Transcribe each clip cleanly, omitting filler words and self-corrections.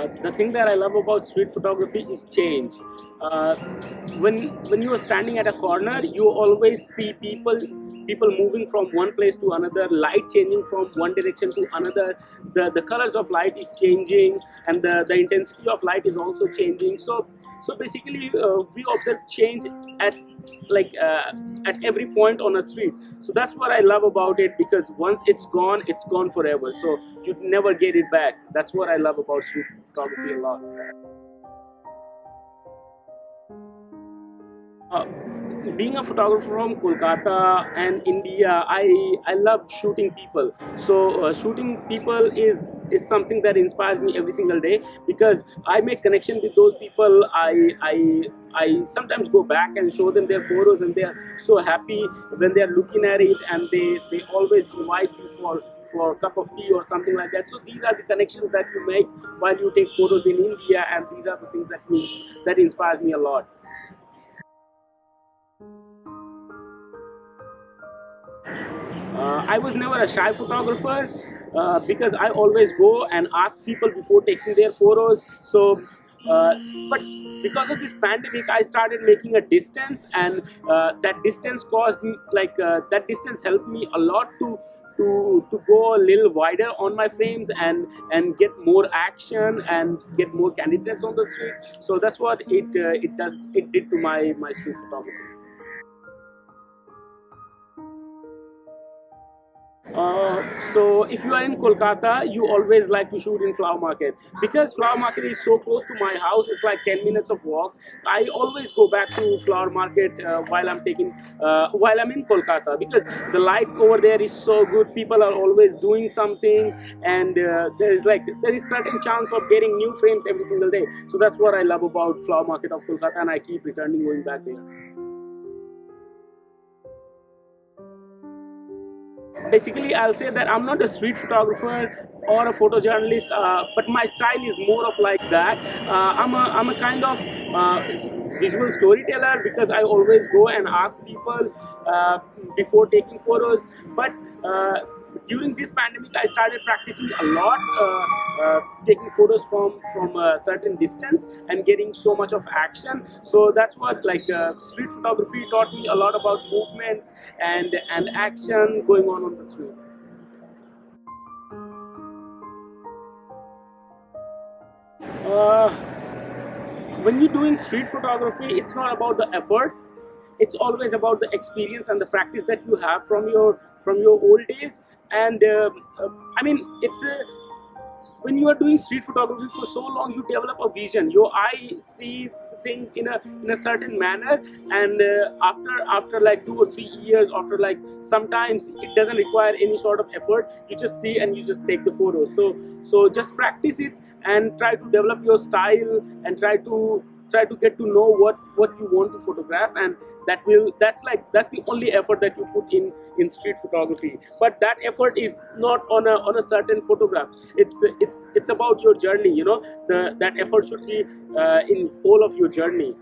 The thing that I love about street photography is change. Uh, when you are standing at a corner, you always see people moving from one place to another, light changing from one direction to another. The colors of light is changing, and the intensity of light is also changing. So basically, we observe change at like at every point on a street. So that's what I love about it, because once it's gone forever, so you never get it back. That's what I love about street photography a lot. uh, Being a photographer from Kolkata and India, I love shooting people. So shooting people is something that inspires me every single day, because I make connection with those people. I sometimes go back and show them their photos, and they are so happy when they are looking at it, and they always invite you for a cup of tea or something like that. So these are the connections that you make while you take photos in India, and these are the things that inspires me a lot. I was never a shy photographer, because I always go and ask people before taking their photos. Uh, but because of this pandemic, I started making a distance, and that distance caused me that distance helped me a lot to go a little wider on my frames, and get more action and get more candidates on the street. So that's what it did to my street photography. So if you are in Kolkata, you always like to shoot in Flower Market, because Flower Market is so close to my house. It's like 10 minutes of walk. I always go back to Flower Market while I'm in Kolkata, because the light over there is so good. People are always doing something, and there is certain chance of getting new frames every single day. So that's what I love about Flower Market of Kolkata, and I keep returning going back there. Basically, I'll say that I'm not a street photographer or a photojournalist, but my style is more of like that. I'm a kind of visual storyteller, because I always go and ask people before taking photos. But during this pandemic, I started practicing a lot, taking photos from a certain distance and getting so much of action. So that's what street photography taught me a lot about movements and action going on the street. Uh, when you're doing street photography, it's not about the efforts. It's always about the experience and the practice that you have from your old days. And I mean, it's when you are doing street photography for so long, you develop a vision. Your eye sees things in a certain manner, and after like 2 or 3 years, after like sometimes it doesn't require any sort of effort. You just see and you just take the photo. So just practice it and try to develop your style, and try to get to know what you want to photograph, and that's the only effort that you put in street photography. But that effort is not on a certain photograph. It's about your journey, that effort should be in whole of your journey.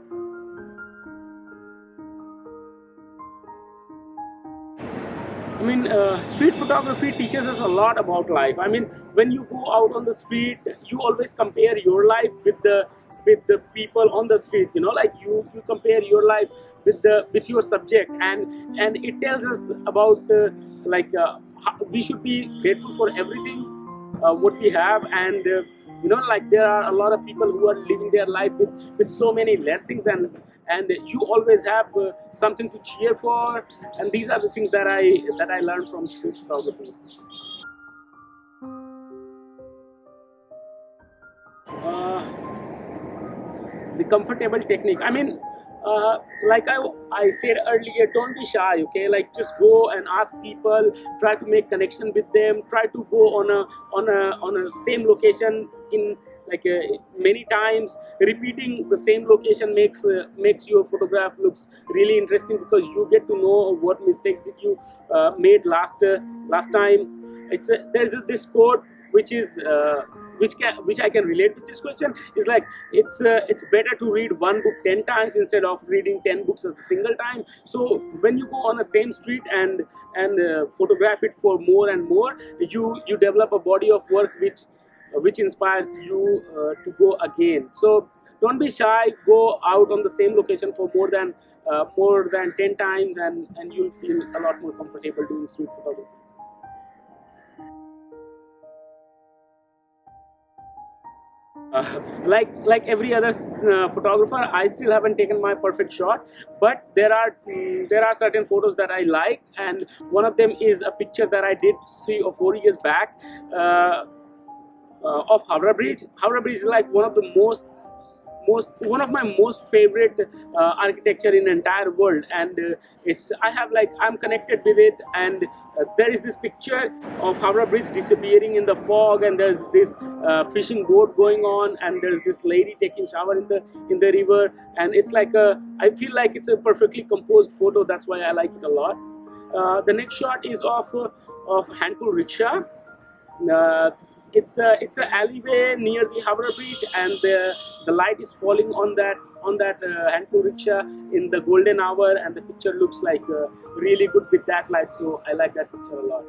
I mean, street photography teaches us a lot about life. I mean, when you go out on the street, you always compare your life with the people on the street. Like you compare your life with your subject, and it tells us about how we should be grateful for everything what we have. And like there are a lot of people who are living their life with so many less things, and you always have something to cheer for. And these are the things that I learned from street photography. uh, the comfortable technique, I mean, uh, like I said earlier, don't be shy, okay? Like, just go and ask people, try to make connection with them, try to go on a same location in many times. Repeating the same location makes your photograph looks really interesting, because you get to know what mistakes did you made last time. There's this quote which is which I can relate to this question, is like, it's better to read one book 10 times instead of reading 10 books at a single time. So when you go on the same street and photograph it for more and more, you develop a body of work which inspires you to go again. So don't be shy, go out on the same location for more than 10 times, and you'll feel a lot more comfortable doing street photography. Like every other photographer, I still haven't taken my perfect shot, but there are certain photos that I like, and one of them is a picture that I did 3 or 4 years back uh, of Howrah Bridge. Howrah Bridge is like one of my most favorite architecture in the entire world, and it's I have like I'm connected with it, and there is this picture of Howrah Bridge disappearing in the fog, and there's this fishing boat going on, and there's this lady taking shower in the river, and it's like I feel like it's a perfectly composed photo. That's why I like it a lot. The next shot is of handpull rickshaw. uh, it's a alleyway near the Howrah Bridge, and the light is falling on that handpull rickshaw in the golden hour, and the picture looks like really good with that light. So I like that picture a lot.